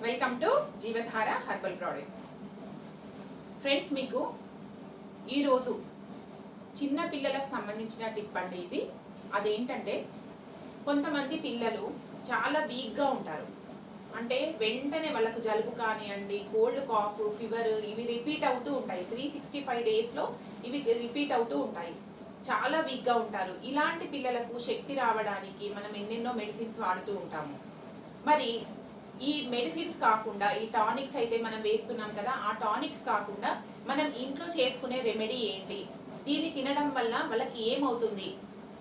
Welcome to Jeevadhara herbal products. Friends, మీకు ఈరోజు చిన్న పిల్లలకు సంబంధించిన టిప్ అండి ఇది. అదేంటంటే, కొంతమంది పిల్లలు చాలా వీక్గా ఉంటారు. అంటే వెంటనే వాళ్ళకు జలుబు కానివ్వండి, కోల్డ్, కాఫ్, ఫీవర్ ఇవి రిపీట్ అవుతూ ఉంటాయి. 365 డేస్లో ఇవి రిపీట్ అవుతూ ఉంటాయి. చాలా వీక్గా ఉంటారు. ఇలాంటి పిల్లలకు శక్తి రావడానికి మనం ఎన్నెన్నో మెడిసిన్స్ వాడుతూ ఉంటాము. మరి ఈ మెడిసిన్స్ కాకుండా, ఈ టానిక్స్ అయితే మనం వేస్తున్నాం కదా, ఆ టానిక్స్ కాకుండా మనం ఇంట్లో చేసుకునే రెమెడీ ఏంటి, దీన్ని తినడం వల్ల వాళ్ళకి ఏమవుతుంది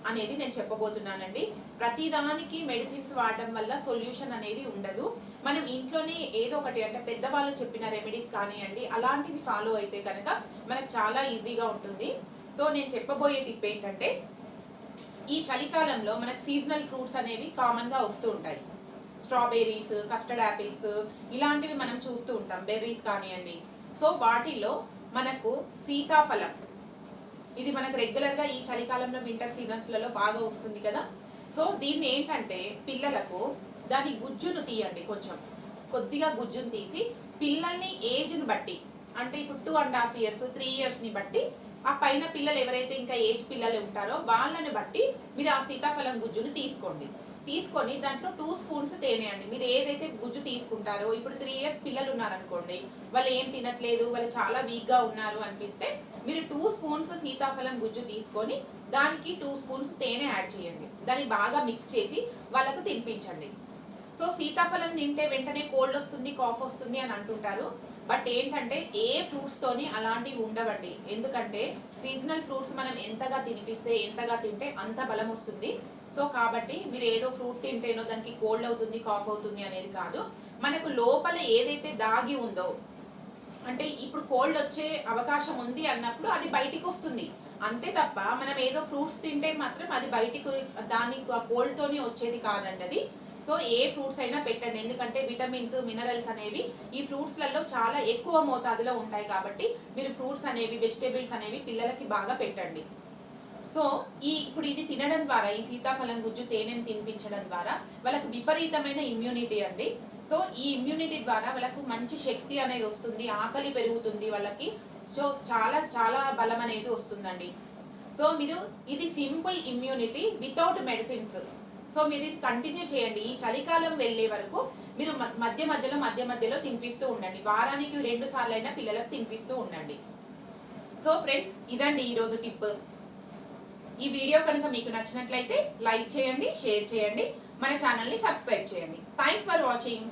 అనేది నేను చెప్పబోతున్నానండి. ప్రతిదానికి మెడిసిన్స్ వాడడం వల్ల సొల్యూషన్ అనేది ఉండదు. మనం ఇంట్లోనే ఏదో ఒకటి, అంటే పెద్దవాళ్ళు చెప్పిన రెమెడీస్ కానివ్వండి, అలాంటివి ఫాలో అయితే కనుక మనకు చాలా ఈజీగా ఉంటుంది. సో నేను చెప్పబోయే టిప్ ఏంటంటే, ఈ చలికాలంలో మనకు సీజనల్ ఫ్రూట్స్ అనేవి కామన్గా వస్తూ ఉంటాయి. స్ట్రాబెర్రీస్, కస్టర్డ్ యాపిల్స్ ఇలాంటివి మనం చూస్తూ ఉంటాం, బెర్రీస్ కానివ్వండి. సో వాటిలో మనకు సీతాఫలం, ఇది మనకు రెగ్యులర్గా ఈ చలికాలంలో వింటర్ సీజన్స్లలో బాగా వస్తుంది కదా. సో దీన్ని ఏంటంటే, పిల్లలకు దాని గుజ్జును తీయండి, కొద్దిగా గుజ్జును తీసి పిల్లల్ని ఏజ్ని బట్టి, అంటే ఇప్పుడు 2.5 years 3 yearsని బట్టి, ఆ పైన పిల్లలు ఎవరైతే ఇంకా ఏజ్ పిల్లలు ఉంటారో వాళ్ళని బట్టి మీరు ఆ సీతాఫలం గుజ్జును తీసుకొని దాంట్లో 2 spoons తేనె అండి. మీరు ఏదైతే గుజ్జు తీసుకుంటారో, ఇప్పుడు 3 years పిల్లలు ఉన్నారనుకోండి, వాళ్ళు ఏం తినట్లేదు, వాళ్ళు చాలా వీక్గా ఉన్నారు అనిపిస్తే మీరు 2 spoons సీతాఫలం గుజ్జు తీసుకొని దానికి 2 spoons తేనె యాడ్ చేయండి. దాన్ని బాగా మిక్స్ చేసి వాళ్ళకు తినిపించండి. సో సీతాఫలం తింటే వెంటనే కోల్డ్ వస్తుంది, కాఫ్ వస్తుంది అని అంటుంటారు. బట్ ఏంటంటే, ఏ ఫ్రూట్స్తోని అలాంటివి ఉండవండి. ఎందుకంటే సీజనల్ ఫ్రూట్స్ మనం ఎంతగా తింటే అంత బలం వస్తుంది. సో కాబట్టి మీరు ఏదో ఫ్రూట్ తింటేనో దానికి కోల్డ్ అవుతుంది, కాఫ్ అవుతుంది అనేది కాదు. మనకు లోపల ఏదైతే దాగి ఉందో, అంటే ఇప్పుడు కోల్డ్ వచ్చే అవకాశం ఉంది అన్నప్పుడు అది బయటికి వస్తుంది అంతే తప్ప, మనం ఏదో ఫ్రూట్స్ తింటే మాత్రం అది బయటికి దాని కోల్డ్తోనే వచ్చేది కాదండి అది. సో ఏ ఫ్రూట్స్ అయినా పెట్టండి, ఎందుకంటే విటమిన్స్, మినరల్స్ అనేవి ఈ ఫ్రూట్స్లలో చాలా ఎక్కువ మోతాదులో ఉంటాయి. కాబట్టి మీరు ఫ్రూట్స్ అనేవి, వెజిటేబుల్స్ అనేవి పిల్లలకి బాగా పెట్టండి. సో ఇప్పుడు ఇది తినడం ద్వారా, ఈ సీతాఫలం గుజ్జు తేనెని తినిపించడం ద్వారా వాళ్ళకు విపరీతమైన ఇమ్యూనిటీ అండి. సో ఈ ఇమ్యూనిటీ ద్వారా వాళ్ళకు మంచి శక్తి అనేది వస్తుంది, ఆకలి పెరుగుతుంది వాళ్ళకి. సో చాలా చాలా బలం అనేది వస్తుందండి. సో మీరు ఇది simple immunity without medicines. So మీరు ఇది కంటిన్యూ చేయండి. ఈ చలికాలం వెళ్ళే వరకు మీరు మధ్య మధ్యలో తినిపిస్తూ ఉండండి. వారానికి 2 సార్లు అయినా పిల్లలకు తినిపిస్తూ ఉండండి. సో ఫ్రెండ్స్, ఇదండి ఈరోజు టిప్. ఈ వీడియో కనుక మీకు నచ్చినట్లయితే లైక్ చేయండి, షేర్ చేయండి, మన ఛానల్ని సబ్స్క్రైబ్ చేయండి. Thanks for watching.